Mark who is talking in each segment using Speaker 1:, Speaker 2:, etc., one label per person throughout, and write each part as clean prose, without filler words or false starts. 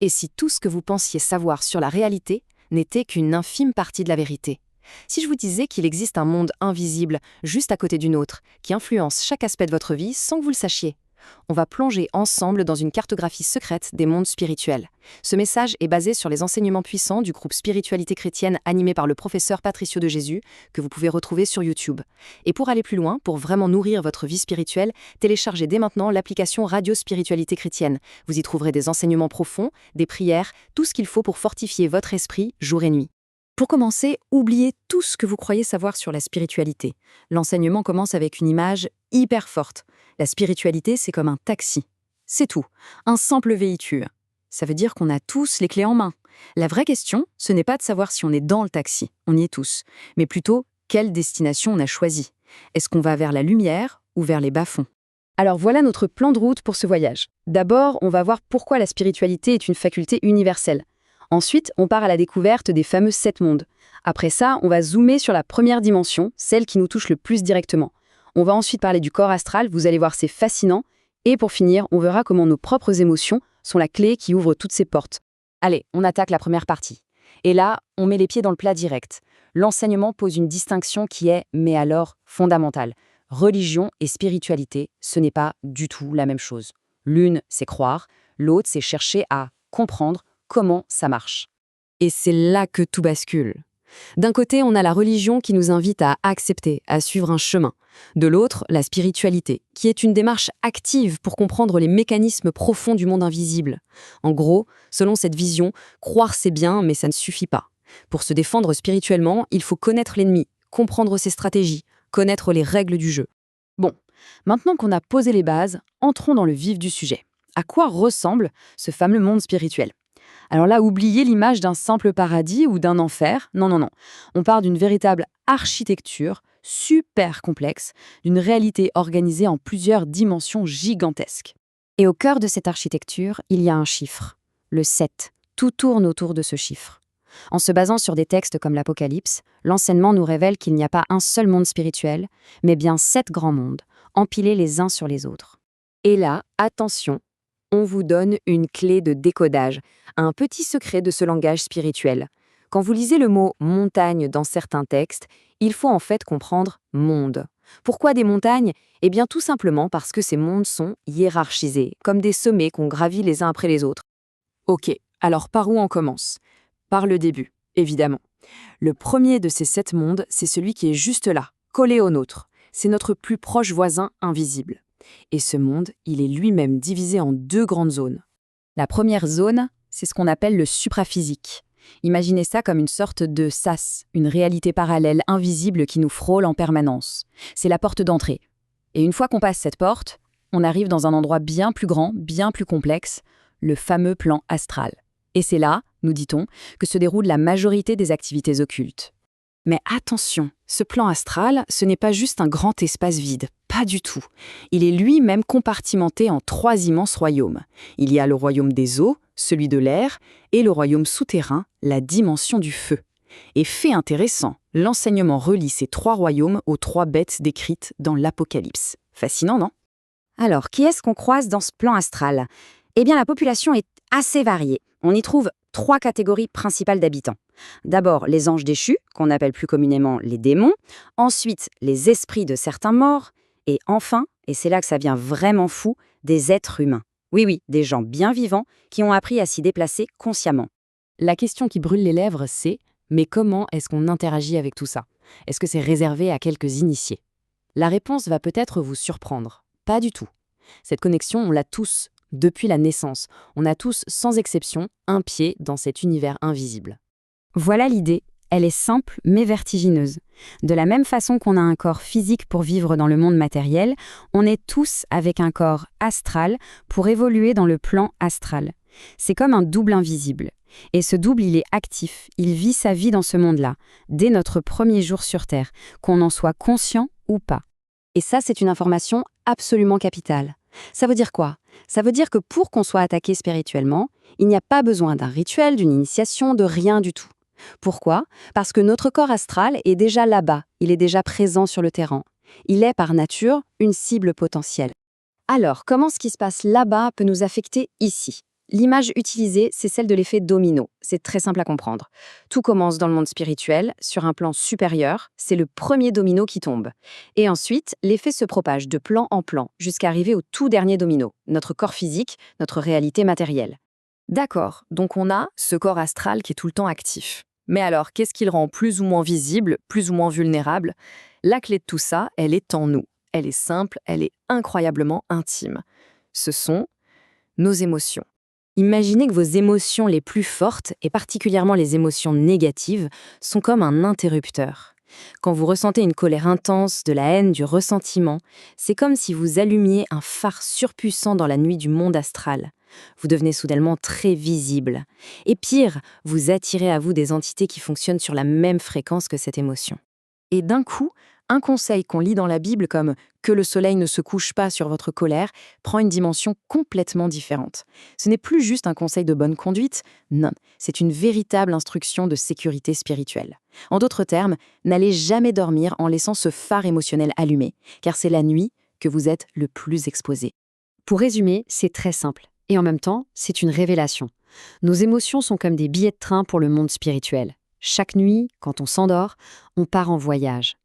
Speaker 1: Et si tout ce que vous pensiez savoir sur la réalité n'était qu'une infime partie de la vérité? Si je vous disais qu'il existe un monde invisible, juste à côté du nôtre, qui influence chaque aspect de votre vie sans que vous le sachiez? On va plonger ensemble dans une cartographie secrète des mondes spirituels. Ce message est basé sur les enseignements puissants du groupe Spiritualité chrétienne animé par le professeur Patricio de Jésus, que vous pouvez retrouver sur YouTube. Et pour aller plus loin, pour vraiment nourrir votre vie spirituelle, téléchargez dès maintenant l'application Radio Spiritualité chrétienne. Vous y trouverez des enseignements profonds, des prières, tout ce qu'il faut pour fortifier votre esprit jour et nuit. Pour commencer, oubliez tout ce que vous croyez savoir sur la spiritualité. L'enseignement commence avec une image hyper forte. La spiritualité, c'est comme un taxi. C'est tout, un simple véhicule. Ça veut dire qu'on a tous les clés en main. La vraie question, ce n'est pas de savoir si on est dans le taxi, on y est tous, mais plutôt quelle destination on a choisie. Est-ce qu'on va vers la lumière ou vers les bas-fonds? Alors voilà notre plan de route pour ce voyage. D'abord, on va voir pourquoi la spiritualité est une faculté universelle. Ensuite, on part à la découverte des fameux 7 mondes. Après ça, on va zoomer sur la première dimension, celle qui nous touche le plus directement. On va ensuite parler du corps astral, vous allez voir, c'est fascinant. Et pour finir, on verra comment nos propres émotions sont la clé qui ouvre toutes ces portes. Allez, on attaque la première partie. Et là, on met les pieds dans le plat direct. L'enseignement pose une distinction qui est, mais alors, fondamentale. Religion et spiritualité, ce n'est pas du tout la même chose. L'une, c'est croire, l'autre, c'est chercher à comprendre comment ça marche. Et c'est là que tout bascule. D'un côté, on a la religion qui nous invite à accepter, à suivre un chemin. De l'autre, la spiritualité, qui est une démarche active pour comprendre les mécanismes profonds du monde invisible. En gros, selon cette vision, croire c'est bien, mais ça ne suffit pas. Pour se défendre spirituellement, il faut connaître l'ennemi, comprendre ses stratégies, connaître les règles du jeu. Bon, maintenant qu'on a posé les bases, entrons dans le vif du sujet. À quoi ressemble ce fameux monde spirituel ? Alors là, oubliez l'image d'un simple paradis ou d'un enfer. Non, non, non. On part d'une véritable architecture super complexe, d'une réalité organisée en plusieurs dimensions gigantesques. Et au cœur de cette architecture, il y a un chiffre, le 7. Tout tourne autour de ce chiffre. En se basant sur des textes comme l'Apocalypse, l'enseignement nous révèle qu'il n'y a pas un seul monde spirituel, mais bien 7 grands mondes, empilés les uns sur les autres. Et là, attention, on vous donne une clé de décodage, un petit secret de ce langage spirituel. Quand vous lisez le mot « montagne » dans certains textes, il faut en fait comprendre « monde ». Pourquoi des montagnes? Eh bien tout simplement parce que ces mondes sont hiérarchisés, comme des sommets qu'on gravit les uns après les autres. Ok, alors par où on commence? Par le début, évidemment. Le premier de ces 7 mondes, c'est celui qui est juste là, collé au nôtre. C'est notre plus proche voisin invisible. Et ce monde, il est lui-même divisé en 2 grandes zones. La première zone, c'est ce qu'on appelle le supraphysique. Imaginez ça comme une sorte de sas, une réalité parallèle invisible qui nous frôle en permanence. C'est la porte d'entrée. Et une fois qu'on passe cette porte, on arrive dans un endroit bien plus grand, bien plus complexe, le fameux plan astral. Et c'est là, nous dit-on, que se déroule la majorité des activités occultes. Mais attention, ce plan astral, ce n'est pas juste un grand espace vide, pas du tout. Il est lui-même compartimenté en 3 immenses royaumes. Il y a le royaume des eaux, celui de l'air, et le royaume souterrain, la dimension du feu. Et fait intéressant, l'enseignement relie ces 3 royaumes aux 3 bêtes décrites dans l'Apocalypse. Fascinant, non?
Speaker 2: Alors, qui est-ce qu'on croise dans ce plan astral? Eh bien, la population est assez variée. On y trouve 3 catégories principales d'habitants. D'abord, les anges déchus, qu'on appelle plus communément les démons. Ensuite, les esprits de certains morts. Et enfin, et c'est là que ça devient vraiment fou, des êtres humains. Oui, des gens bien vivants qui ont appris à s'y déplacer consciemment.
Speaker 1: La question qui brûle les lèvres, c'est « mais comment est-ce qu'on interagit avec tout ça? Est-ce que c'est réservé à quelques initiés ?» La réponse va peut-être vous surprendre. Pas du tout. Cette connexion, on l'a tous, depuis la naissance. On a tous, sans exception, un pied dans cet univers invisible.
Speaker 2: Voilà l'idée. Elle est simple mais vertigineuse. De la même façon qu'on a un corps physique pour vivre dans le monde matériel, on est tous avec un corps astral pour évoluer dans le plan astral. C'est comme un double invisible. Et ce double, il est actif, il vit sa vie dans ce monde-là, dès notre premier jour sur Terre, qu'on en soit conscient ou pas. Et ça, c'est une information absolument capitale. Ça veut dire quoi? Ça veut dire que pour qu'on soit attaqué spirituellement, il n'y a pas besoin d'un rituel, d'une initiation, de rien du tout. Pourquoi? Parce que notre corps astral est déjà là-bas, il est déjà présent sur le terrain. Il est par nature une cible potentielle. Alors, comment ce qui se passe là-bas peut nous affecter ici?
Speaker 1: L'image utilisée, c'est celle de l'effet domino. C'est très simple à comprendre. Tout commence dans le monde spirituel, sur un plan supérieur, c'est le premier domino qui tombe. Et ensuite, l'effet se propage de plan en plan, jusqu'à arriver au tout dernier domino, notre corps physique, notre réalité matérielle. D'accord, donc on a ce corps astral qui est tout le temps actif. Mais alors, qu'est-ce qui le rend plus ou moins visible, plus ou moins vulnérable? La clé de tout ça, elle est en nous. Elle est simple, elle est incroyablement intime. Ce sont nos émotions. Imaginez que vos émotions les plus fortes, et particulièrement les émotions négatives, sont comme un interrupteur. Quand vous ressentez une colère intense, de la haine, du ressentiment, c'est comme si vous allumiez un phare surpuissant dans la nuit du monde astral. Vous devenez soudainement très visible. Et pire, vous attirez à vous des entités qui fonctionnent sur la même fréquence que cette émotion. Et d'un coup, un conseil qu'on lit dans la Bible comme « que le soleil ne se couche pas sur votre colère » prend une dimension complètement différente. Ce n'est plus juste un conseil de bonne conduite, non, c'est une véritable instruction de sécurité spirituelle. En d'autres termes, n'allez jamais dormir en laissant ce phare émotionnel allumé, car c'est la nuit que vous êtes le plus exposé.
Speaker 2: Pour résumer, c'est très simple. Et en même temps, c'est une révélation. Nos émotions sont comme des billets de train pour le monde spirituel. Chaque nuit, quand on s'endort, on part en voyage.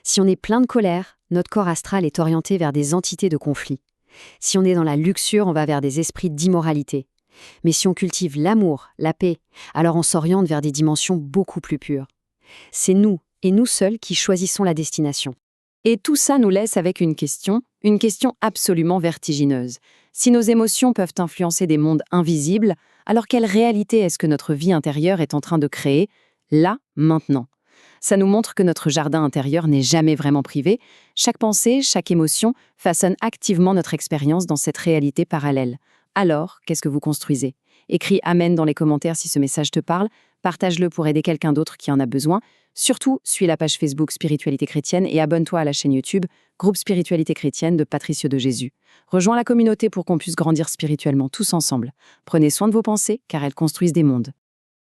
Speaker 2: Si on est plein de colère, notre corps astral est orienté vers des entités de conflit. Si on est dans la luxure, on va vers des esprits d'immoralité. Mais si on cultive l'amour, la paix, alors on s'oriente vers des dimensions beaucoup plus pures. C'est nous, et nous seuls, qui choisissons la destination.
Speaker 1: Et tout ça nous laisse avec une question absolument vertigineuse. Si nos émotions peuvent influencer des mondes invisibles, alors quelle réalité est-ce que notre vie intérieure est en train de créer, là, maintenant? Ça nous montre que notre jardin intérieur n'est jamais vraiment privé. Chaque pensée, chaque émotion façonne activement notre expérience dans cette réalité parallèle. Alors, qu'est-ce que vous construisez? Écris Amen dans les commentaires si ce message te parle. Partage-le pour aider quelqu'un d'autre qui en a besoin. Surtout, suis la page Facebook Spiritualité Chrétienne et abonne-toi à la chaîne YouTube Groupe Spiritualité Chrétienne de Patricio de Jésus. Rejoins la communauté pour qu'on puisse grandir spirituellement tous ensemble. Prenez soin de vos pensées car elles construisent des mondes.